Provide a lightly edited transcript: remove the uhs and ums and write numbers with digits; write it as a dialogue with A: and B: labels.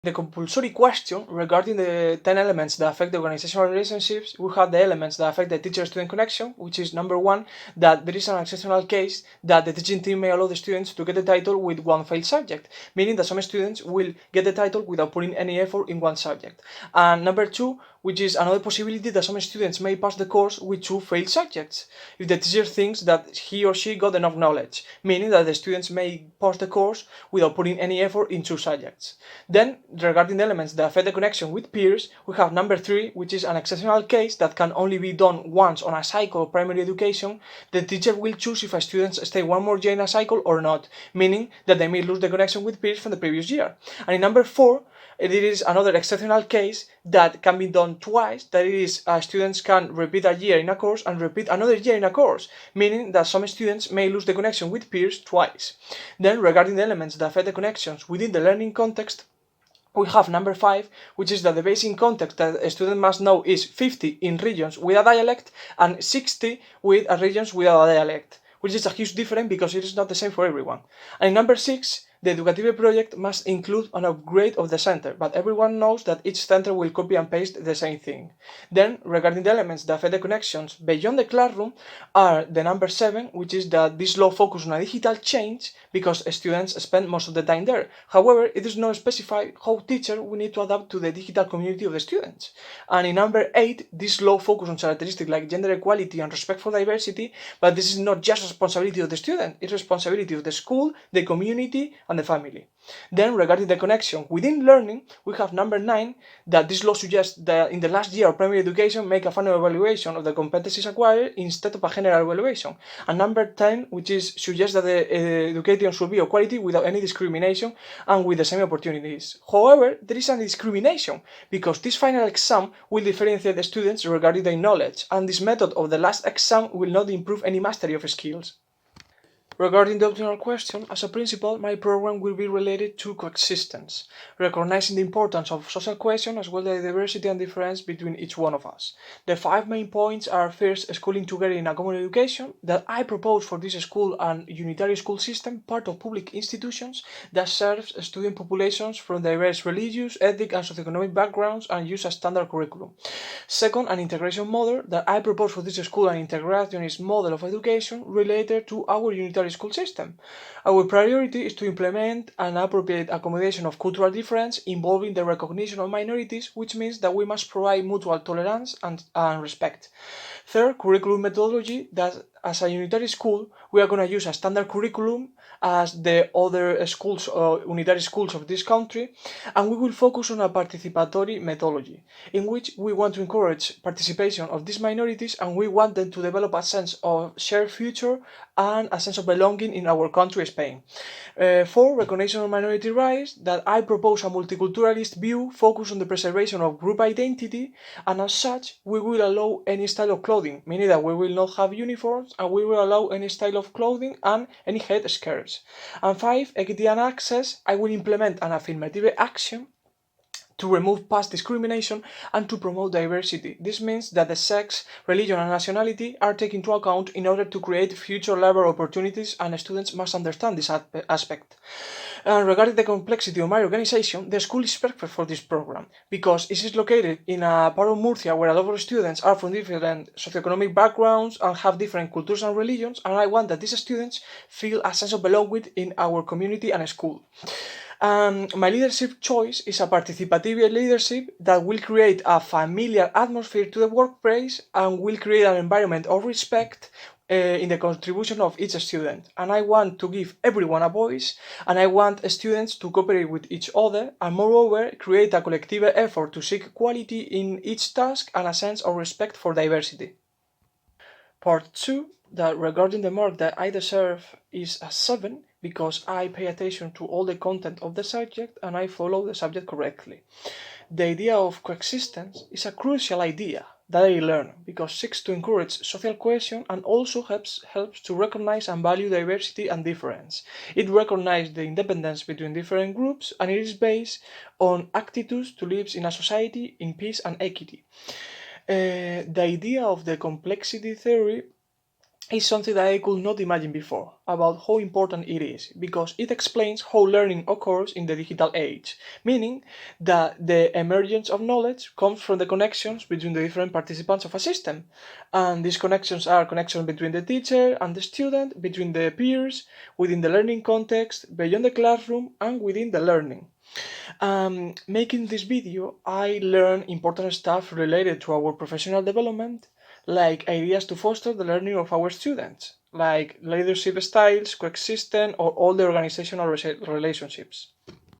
A: The compulsory question regarding the 10 elements that affect the organizational relationships, we have the elements that affect the teacher-student connection, which is number 1, that there is an exceptional case that the teaching team may allow the students to get the title with one failed subject, meaning that some students will get the title without putting any effort in one subject. And number 2, which is another possibility that some students may pass the course with 2 failed subjects, if the teacher thinks that he or she got enough knowledge, meaning that the students may pass the course without putting any effort in 2 subjects. Then, regarding the elements that affect the connection with peers, we have number 3, which is an exceptional case that can only be done once on a cycle of primary education. The teacher will choose if a student stay one more year in a cycle or not, meaning that they may lose the connection with peers from the previous year. And in number 4, it is another exceptional case that can be done twice, that is, students can repeat a year in a course and repeat another year in a course, meaning that some students may lose the connection with peers twice. Then, regarding the elements that affect the connections within the learning context, we have number 5, which is that the basic context that a student must know is 50 in regions with a dialect and 60 with regions without a dialect, which is a huge difference because it is not the same for everyone. And in number 6, the Educative project must include an upgrade of the center, but everyone knows that each center will copy and paste the same thing. Then, regarding the elements that affect the connections beyond the classroom, are the number 7, which is that this law focuses on a digital change because students spend most of the time there. However, it does not specify how teachers will need to adapt to the digital community of the students. And in number 8, this law focuses on characteristics like gender equality and respect for diversity, but this is not just responsibility of the student, it's responsibility of the school, the community, and the family. Then, regarding the connection within learning, we have number 9, that this law suggests that in the last year of primary education, make a final evaluation of the competencies acquired instead of a general evaluation. And number 10, which is suggests that the education should be of quality without any discrimination and with the same opportunities. However, there is a discrimination because this final exam will differentiate the students regarding their knowledge, and this method of the last exam will not improve any mastery of skills. Regarding the optional question, as a principle, my program will be related to coexistence, recognizing the importance of social cohesion as well as the diversity and difference between each one of us. The 5 main points are: first, schooling together in a common education, that I propose for this school an unitary school system, part of public institutions, that serves student populations from diverse religious, ethnic, and socioeconomic backgrounds and use a standard curriculum. Second, an integration model, that I propose for this school an integrationist model of education related to our unitary school system. Our priority is to implement an appropriate accommodation of cultural difference involving the recognition of minorities, which means that we must provide mutual tolerance and respect. Third, curriculum methodology, that as a unitary school, we are going to use a standard curriculum as the other schools, unitary schools of this country, and we will focus on a participatory methodology, in which we want to encourage participation of these minorities and we want them to develop a sense of shared future and a sense of belonging in our country, Spain. Four, recognition of minority rights, that I propose a multiculturalist view focused on the preservation of group identity, and as such, we will allow any style of clothing, meaning that we will not have uniforms and we will allow any style of clothing and any head skirts. And 5, equity and access, I will implement an affirmative action to remove past discrimination and to promote diversity. This means that the sex, religion, and nationality are taken into account in order to create future labor opportunities, and students must understand this aspect. Regarding the complexity of my organization, the school is perfect for this program because it is located in a part of Murcia where a lot of students are from different socioeconomic backgrounds and have different cultures and religions, and I want that these students feel a sense of belonging in our community and school. My leadership choice is a participative leadership that will create a familiar atmosphere to the workplace and will create an environment of respect in the contribution of each student. And I want to give everyone a voice, and I want students to cooperate with each other, and moreover, create a collective effort to seek quality in each task and a sense of respect for diversity. Part 2, that regarding the mark that I deserve is a 7, because I pay attention to all the content of the subject and I follow the subject correctly. The idea of coexistence is a crucial idea that I learned because it seeks to encourage social cohesion and also helps to recognize and value diversity and difference. It recognizes the independence between different groups and it is based on attitudes to live in a society in peace and equity. The idea of the complexity theory is something that I could not imagine before about how important it is, because it explains how learning occurs in the digital age, meaning that the emergence of knowledge comes from the connections between the different participants of a system. And these connections are connections between the teacher and the student, between the peers, within the learning context, beyond the classroom, and within the learning. Making this video, I learned important stuff related to our professional development, like ideas to foster the learning of our students, like leadership styles, coexistence, or all the organizational relationships.